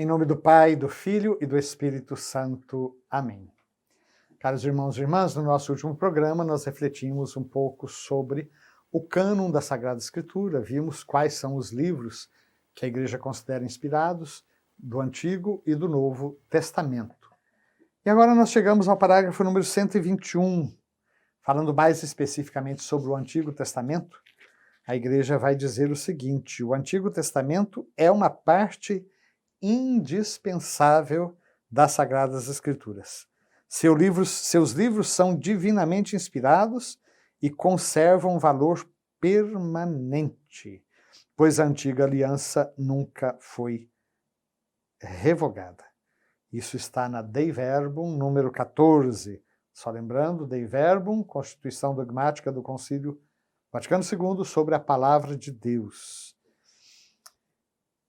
Em nome do Pai, do Filho e do Espírito Santo. Amém. Caros irmãos e irmãs, no nosso último programa nós refletimos um pouco sobre o cânon da Sagrada Escritura, vimos quais são os livros que a Igreja considera inspirados do Antigo e do Novo Testamento. E agora nós chegamos ao parágrafo número 121, falando mais especificamente sobre o Antigo Testamento. A Igreja vai dizer o seguinte: o Antigo Testamento é uma parte indispensável das Sagradas Escrituras. Seus livros são divinamente inspirados e conservam valor permanente, pois a antiga aliança nunca foi revogada. Isso está na Dei Verbum, número 14. Só lembrando, Dei Verbum, Constituição Dogmática do Concílio Vaticano II sobre a Palavra de Deus.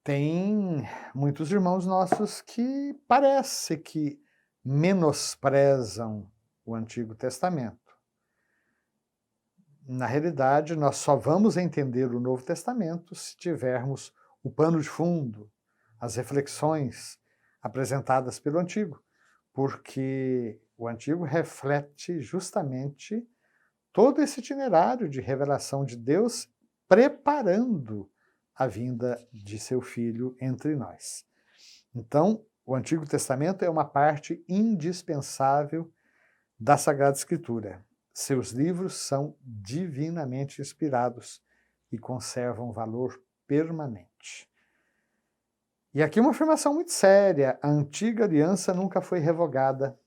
Tem muitos irmãos nossos que parece que menosprezam o Antigo Testamento. Na realidade, nós só vamos entender o Novo Testamento se tivermos o pano de fundo, as reflexões apresentadas pelo Antigo, porque o Antigo reflete justamente todo esse itinerário de revelação de Deus preparando a vinda de seu Filho entre nós. Então, o Antigo Testamento é uma parte indispensável da Sagrada Escritura. Seus livros são divinamente inspirados e conservam valor permanente. E aqui uma afirmação muito séria: a antiga aliança nunca foi revogada.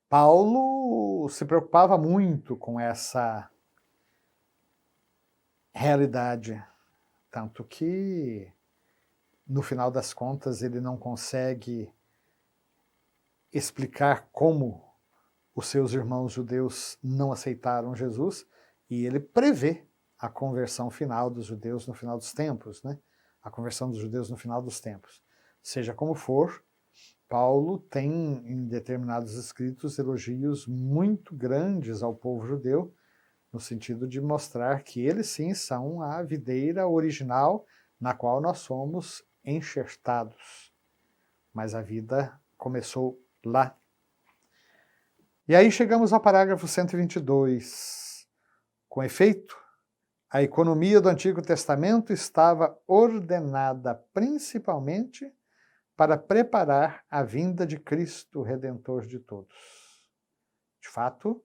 Paulo se preocupava muito com essa realidade, tanto que, no final das contas, ele não consegue explicar como os seus irmãos judeus não aceitaram Jesus, e ele prevê a conversão final dos judeus no final dos tempos, né? A conversão dos judeus no final dos tempos. Seja como for, Paulo tem, em determinados escritos, elogios muito grandes ao povo judeu, no sentido de mostrar que eles sim são a videira original na qual nós somos enxertados. Mas a vida começou lá. E aí chegamos ao parágrafo 122. Com efeito, a economia do Antigo Testamento estava ordenada principalmente para preparar a vinda de Cristo, Redentor de todos. De fato,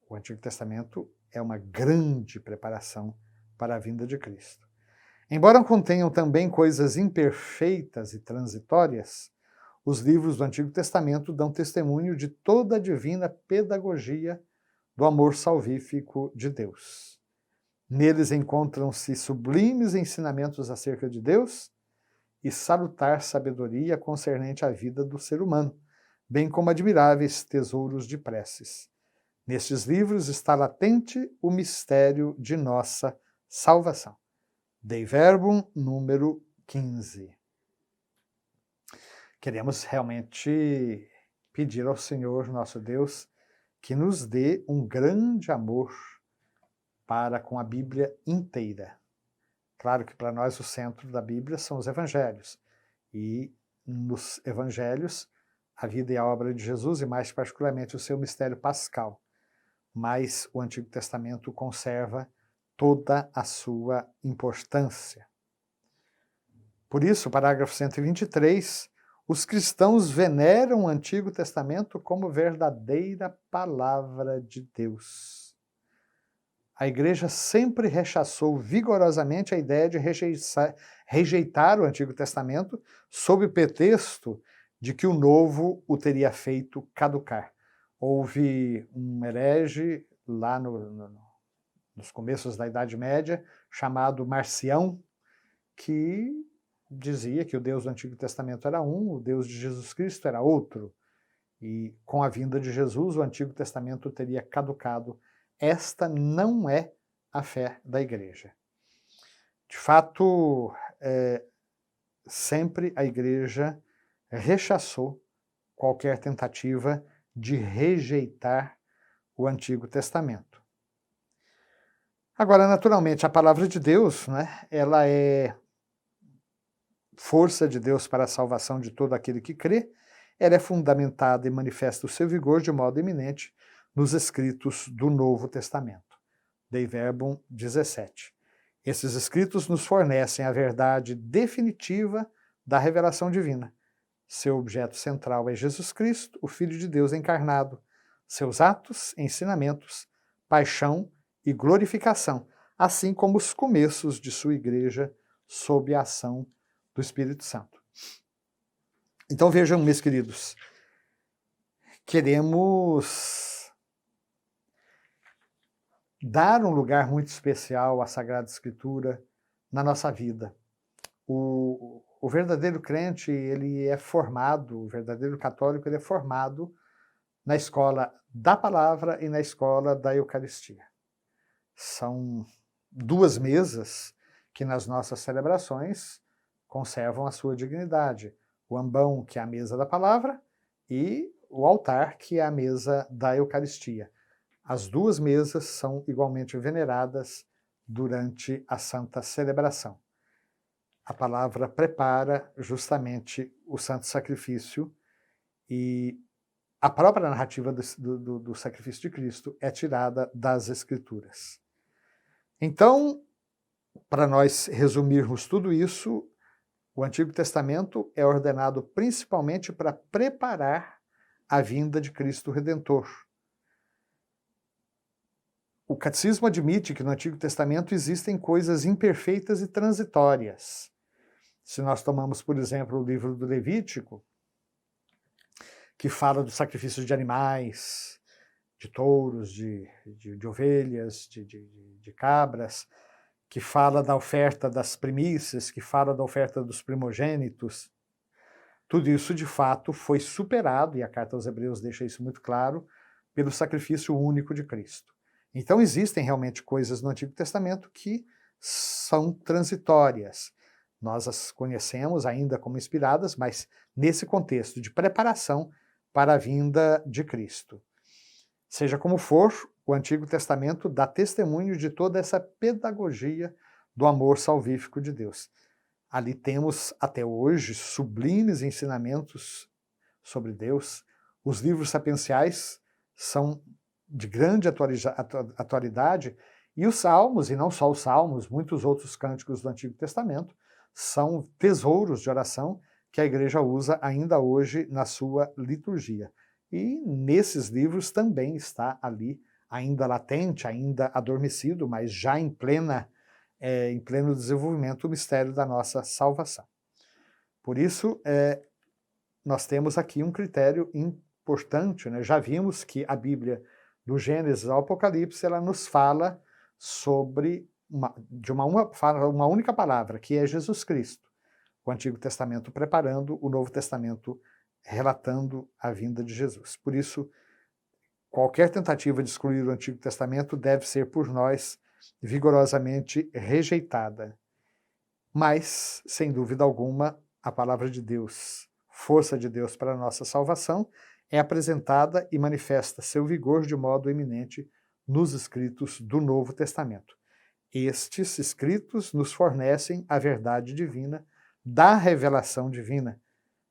o Antigo Testamento é uma grande preparação para a vinda de Cristo. Embora contenham também coisas imperfeitas e transitórias, os livros do Antigo Testamento dão testemunho de toda a divina pedagogia do amor salvífico de Deus. Neles encontram-se sublimes ensinamentos acerca de Deus e salutar sabedoria concernente à vida do ser humano, bem como admiráveis tesouros de preces. Nestes livros está latente o mistério de nossa salvação. Dei Verbum, número 15. Queremos realmente pedir ao Senhor, nosso Deus, que nos dê um grande amor para com a Bíblia inteira. Claro que para nós o centro da Bíblia são os Evangelhos. E nos Evangelhos, a vida e a obra de Jesus, e mais particularmente o seu mistério pascal. Mas o Antigo Testamento conserva toda a sua importância. Por isso, parágrafo 123, os cristãos veneram o Antigo Testamento como verdadeira palavra de Deus. A Igreja sempre rechaçou vigorosamente a ideia de rejeitar o Antigo Testamento sob o pretexto de que o Novo o teria feito caducar. Houve um herege lá nos começos da Idade Média, chamado Marcião, que dizia que o Deus do Antigo Testamento era um, o Deus de Jesus Cristo era outro. E com a vinda de Jesus, o Antigo Testamento teria caducado. Esta não é a fé da Igreja. De fato, sempre a Igreja rechaçou qualquer tentativa de rejeitar o Antigo Testamento. Agora, naturalmente, a palavra de Deus, né, ela é força de Deus para a salvação de todo aquele que crê, ela é fundamentada e manifesta o seu vigor de modo eminente nos escritos do Novo Testamento. Dei Verbum 17. Esses escritos nos fornecem a verdade definitiva da revelação divina. Seu objeto central é Jesus Cristo, o Filho de Deus encarnado, seus atos, ensinamentos, paixão e glorificação, assim como os começos de sua igreja sob a ação do Espírito Santo. Então vejam, meus queridos, queremos dar um lugar muito especial à Sagrada Escritura na nossa vida. O verdadeiro crente, ele é formado, o verdadeiro católico, ele é formado na escola da palavra e na escola da Eucaristia. São duas mesas que nas nossas celebrações conservam a sua dignidade. O ambão, que é a mesa da palavra, e o altar, que é a mesa da Eucaristia. As duas mesas são igualmente veneradas durante a Santa Celebração. A palavra prepara justamente o Santo Sacrifício e a própria narrativa do sacrifício de Cristo é tirada das Escrituras. Então, para nós resumirmos tudo isso, o Antigo Testamento é ordenado principalmente para preparar a vinda de Cristo Redentor. O Catecismo admite que no Antigo Testamento existem coisas imperfeitas e transitórias. Se nós tomamos, por exemplo, o livro do Levítico, que fala do sacrifício de animais, de touros, de ovelhas, de cabras, que fala da oferta das primícias, que fala da oferta dos primogênitos. Tudo isso, de fato, foi superado, e a Carta aos Hebreus deixa isso muito claro, pelo sacrifício único de Cristo. Então existem realmente coisas no Antigo Testamento que são transitórias. Nós as conhecemos ainda como inspiradas, mas nesse contexto de preparação para a vinda de Cristo. Seja como for, o Antigo Testamento dá testemunho de toda essa pedagogia do amor salvífico de Deus. Ali temos, até hoje, sublimes ensinamentos sobre Deus. Os livros sapienciais são de grande atualidade, e os Salmos, e não só os Salmos, muitos outros cânticos do Antigo Testamento, são tesouros de oração que a Igreja usa ainda hoje na sua liturgia. E nesses livros também está ali, ainda latente, ainda adormecido, mas já em pleno desenvolvimento, o mistério da nossa salvação. Por isso, nós temos aqui um critério importante, né? Já vimos que a Bíblia, do Gênesis ao Apocalipse, ela nos fala sobre uma única palavra, que é Jesus Cristo. O Antigo Testamento preparando, o Novo Testamento relatando a vinda de Jesus. Por isso, qualquer tentativa de excluir o Antigo Testamento deve ser por nós vigorosamente rejeitada. Mas, sem dúvida alguma, a palavra de Deus, força de Deus para a nossa salvação, é apresentada e manifesta seu vigor de modo eminente nos escritos do Novo Testamento. Estes escritos nos fornecem a verdade divina da revelação divina,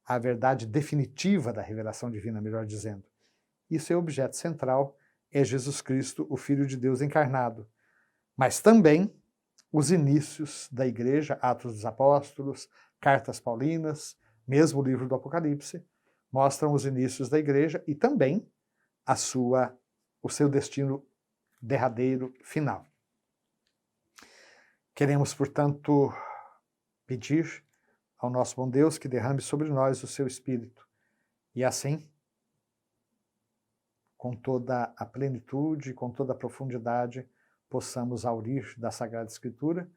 a verdade definitiva da revelação divina, melhor dizendo. E seu objeto central é Jesus Cristo, o Filho de Deus encarnado. Mas também os inícios da Igreja, Atos dos Apóstolos, Cartas Paulinas, mesmo o livro do Apocalipse, mostram os inícios da Igreja e também o seu destino derradeiro final. Queremos, portanto, pedir ao nosso bom Deus que derrame sobre nós o seu Espírito e assim, com toda a plenitude, com toda a profundidade, possamos aurir da Sagrada Escritura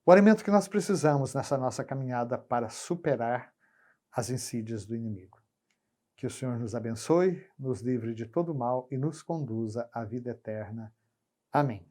o alimento que nós precisamos nessa nossa caminhada para superar as insídias do inimigo. Que o Senhor nos abençoe, nos livre de todo mal e nos conduza à vida eterna. Amém.